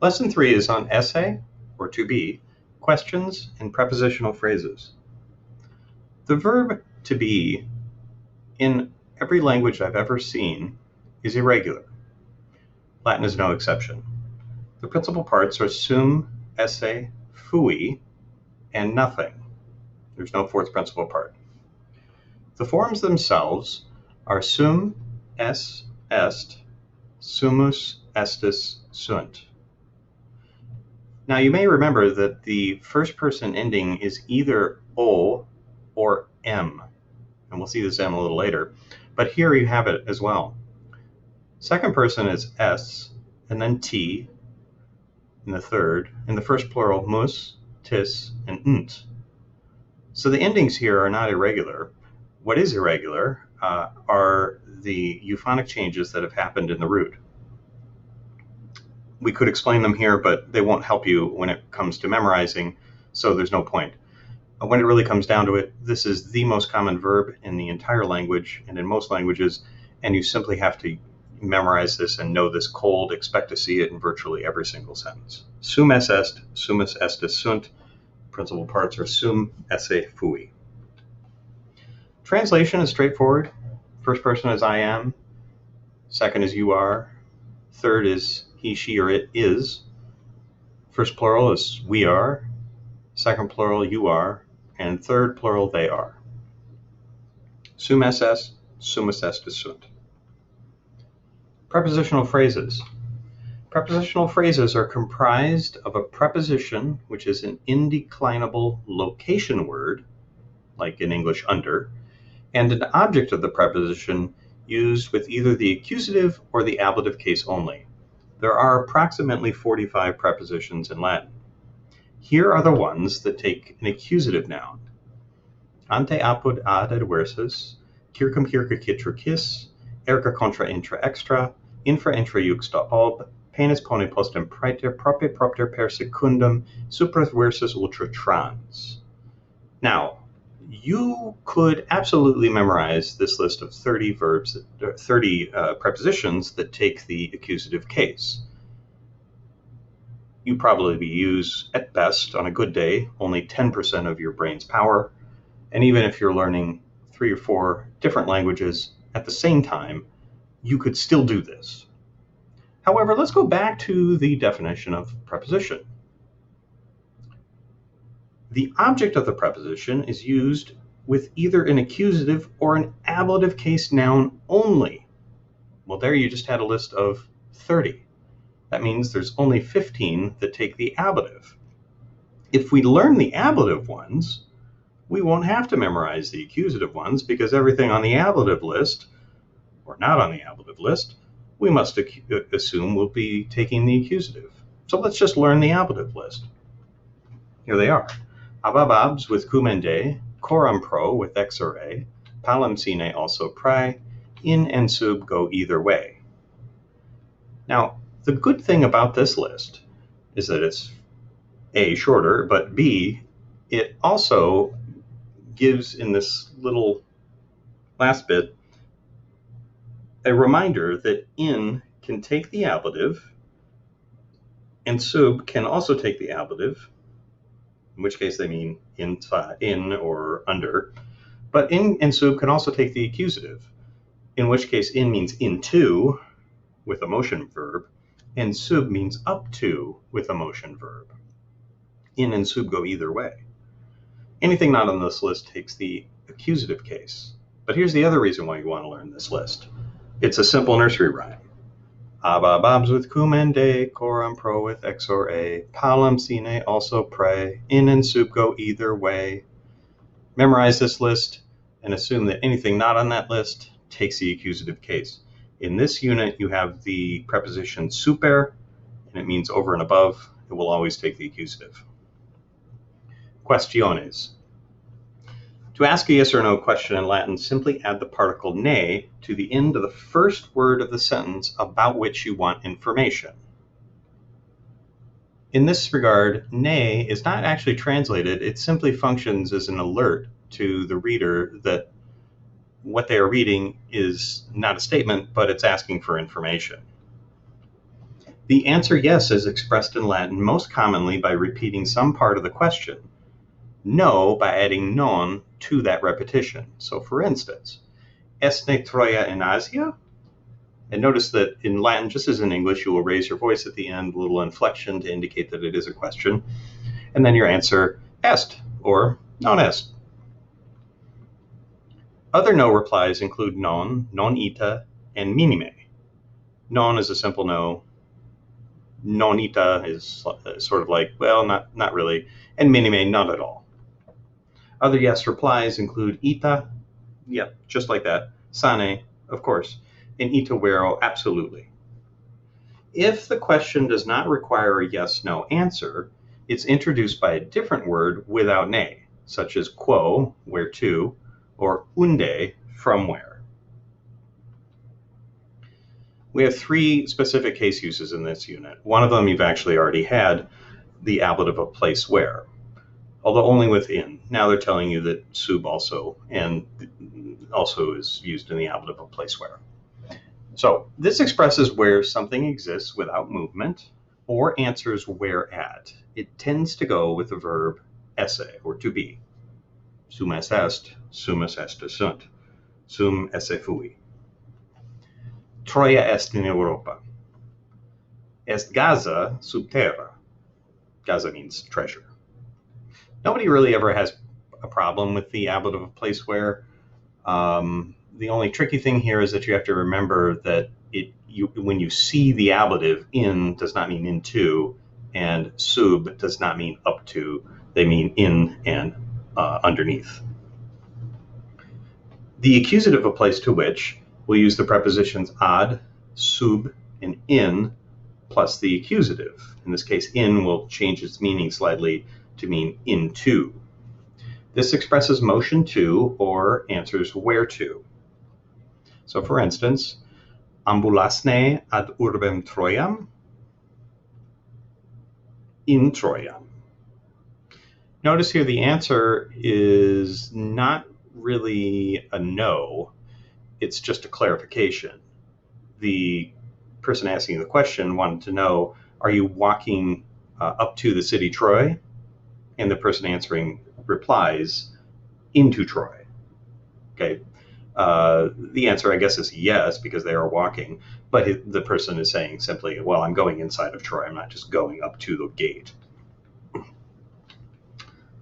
Lesson 3 is on essay, or to be, questions and prepositional phrases. The verb to be, in every language I've ever seen, is irregular. Latin is no exception. The principal parts are sum, esse, fui, and nothing. There's no fourth principal part. The forms themselves are sum, es, est, sumus, estis, sunt. Now you may remember that the first person ending is either o or m, and we'll see this m a little later, but here you have it as well. Second person is s, and then t in the third, in the first plural mus, tis, and nt. So the endings here are not irregular. What is irregular are the euphonic changes that have happened in the root. We could explain them here, but they won't help you when it comes to memorizing, so there's no point. When it really comes down to it, this is the most common verb in the entire language and in most languages, and you simply have to memorize this and know this cold, expect to see it in virtually every single sentence. Sum es est, sumus estis sunt. Principal parts are sum, esse, fui. Translation is straightforward. First person is I am. Second is you are. Third is he, she, or it is. First plural is we are. Second plural, you are. And third plural, they are. Sum es est, sumus estis sunt. Prepositional phrases. Prepositional phrases are comprised of a preposition, which is an indeclinable location word, like in English under, and an object of the preposition used with either the accusative or the ablative case only. There are approximately 45 prepositions in Latin. Here are the ones that take an accusative noun. Ante apud ad adversus, circum circa citra quis, erga contra intra extra, infra intra juxta ob, penis pone postem praeter, propter propter per secundum, supra versus ultra trans. Now, you could absolutely memorize this list of 30 verbs, 30 prepositions that take the accusative case. You probably use, at best, on a good day, only 10% of your brain's power. And even if you're learning 3 or 4 different languages at the same time, you could still do this. However, let's go back to the definition of preposition. The object of the preposition is used with either an accusative or an ablative case noun only. Well, there you just had a list of 30. That means there's only 15 that take the ablative. If we learn the ablative ones, we won't have to memorize the accusative ones because everything on the ablative list, or not on the ablative list, we must assume will be taking the accusative. So let's just learn the ablative list. Here they are. Abababs with kumende, coram pro with ex or a, palam sine also prae, in and sub go either way. Now, the good thing about this list is that it's A, shorter, but B, it also gives in this little last bit a reminder that in can take the ablative and sub can also take the ablative, in which case they mean inside, in or under, but in and sub can also take the accusative, in which case in means into with a motion verb, and sub means up to with a motion verb. In and sub go either way. Anything not on this list takes the accusative case. But here's the other reason why you want to learn this list. It's a simple nursery rhyme. Abababs with kumende, coram pro with ex or a, palam sine also prae, in and sub go either way. Memorize this list and assume that anything not on that list takes the accusative case. In this unit, you have the preposition super, and it means over and above. It will always take the accusative. Quaestiones. To ask a yes or no question in Latin, simply add the particle ne to the end of the first word of the sentence about which you want information. In this regard, ne is not actually translated. It simply functions as an alert to the reader that what they are reading is not a statement, but it's asking for information. The answer yes is expressed in Latin most commonly by repeating some part of the question. No by adding non to that repetition. So for instance, esse Troia in Asia? And notice that in Latin, just as in English, you will raise your voice at the end, a little inflection to indicate that it is a question. And then your answer, est, or non est. Other no replies include non, non ita, and minime. Non is a simple no. Non ita is sort of like, well, not really. And minime, not at all. Other yes replies include ita, yep, just like that. Sane, of course. And ita vero, absolutely. If the question does not require a yes-no answer, it's introduced by a different word without ne, such as quo, where to, or unde, from where. We have three specific case uses in this unit. One of them you've actually already had, the ablative of place where, although only with in. Now they're telling you that sub also is used in the ablative of place where. So this expresses where something exists without movement or answers where at. It tends to go with the verb esse, or to be. Sum est est, sumus est sunt. Sum esse fui. Troia est in Europa. Est Gaza sub terra. Gaza means treasure. Nobody really ever has a problem with the ablative of place where. The only tricky thing here is that you have to remember that when you see the ablative, in does not mean into, and sub does not mean up to. They mean in and underneath. The accusative of place to which will use the prepositions ad, sub, and in, plus the accusative. In this case, in will change its meaning slightly to mean into. This expresses motion to or answers where to. So for instance, ambulasne ad urbem Troiam, in Troiam. Notice here the answer is not really a no, it's just a clarification. The person asking the question wanted to know, are you walking up to the city Troy? And the person answering replies, into Troy. Okay. The answer, I guess, is yes, because they are walking, but the person is saying simply, well, I'm going inside of Troy. I'm not just going up to the gate.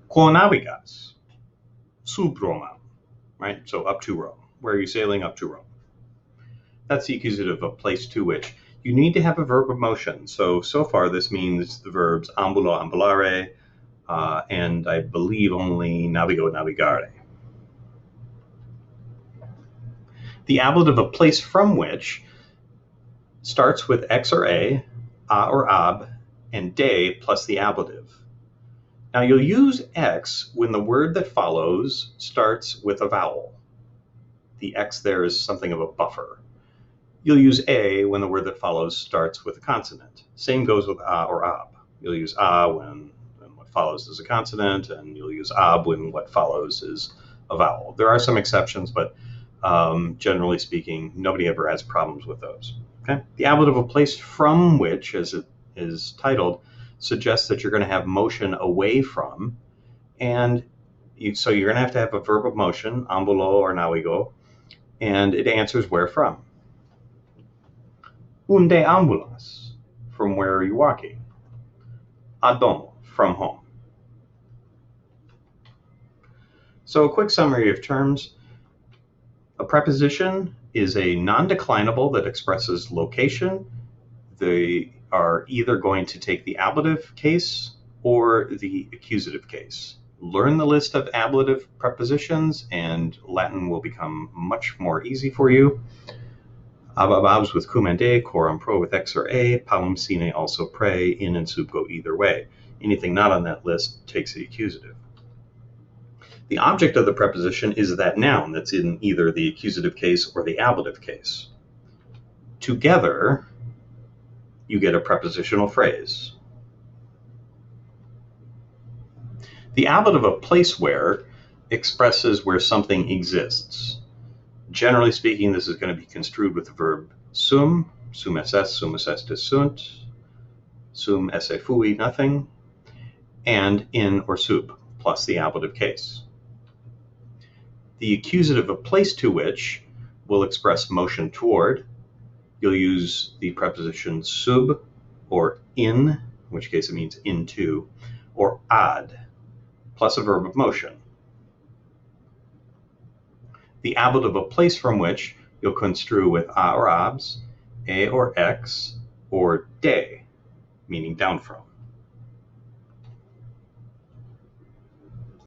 Quo navigas? Sub Romam, right? So up to Rome. Where are you sailing? Up to Rome. That's the accusative of place to which. You need to have a verb of motion. So far this means the verbs ambulo, ambulare, and I believe only navigo, navigare. The ablative of place from which starts with x or a or ab, and de plus the ablative. Now you'll use x when the word that follows starts with a vowel. The x there is something of a buffer. You'll use a when the word that follows starts with a consonant. Same goes with a or ab. You'll use a when what follows is a consonant, and you'll use ab when what follows is a vowel. There are some exceptions, but generally speaking, nobody ever has problems with those. Okay? The ablative of place from which, as it is titled, suggests that you're going to have motion away from, and so you're going to have a verb of motion, ambulo or navigo, and it answers where from. Unde ambulas? From where are you walking? A domo, from home. So a quick summary of terms. A preposition is a non-declinable that expresses location. They are either going to take the ablative case or the accusative case. Learn the list of ablative prepositions and Latin will become much more easy for you. Ababs with cum and de, coram pro with x or a, palum sine also pre, in and sub go either way. Anything not on that list takes the accusative. The object of the preposition is that noun that's in either the accusative case or the ablative case. Together, you get a prepositional phrase. The ablative of place where expresses where something exists. Generally speaking, this is going to be construed with the verb sum, sum est est, sumus est sunt, sum, esse, fui, nothing, and in or sub, plus the ablative case. The accusative of place to which will express motion toward. You'll use the preposition sub or in which case it means into, or ad, plus a verb of motion. The ablative of place from which you'll construe with a or abs, e or ex, or de, meaning down from.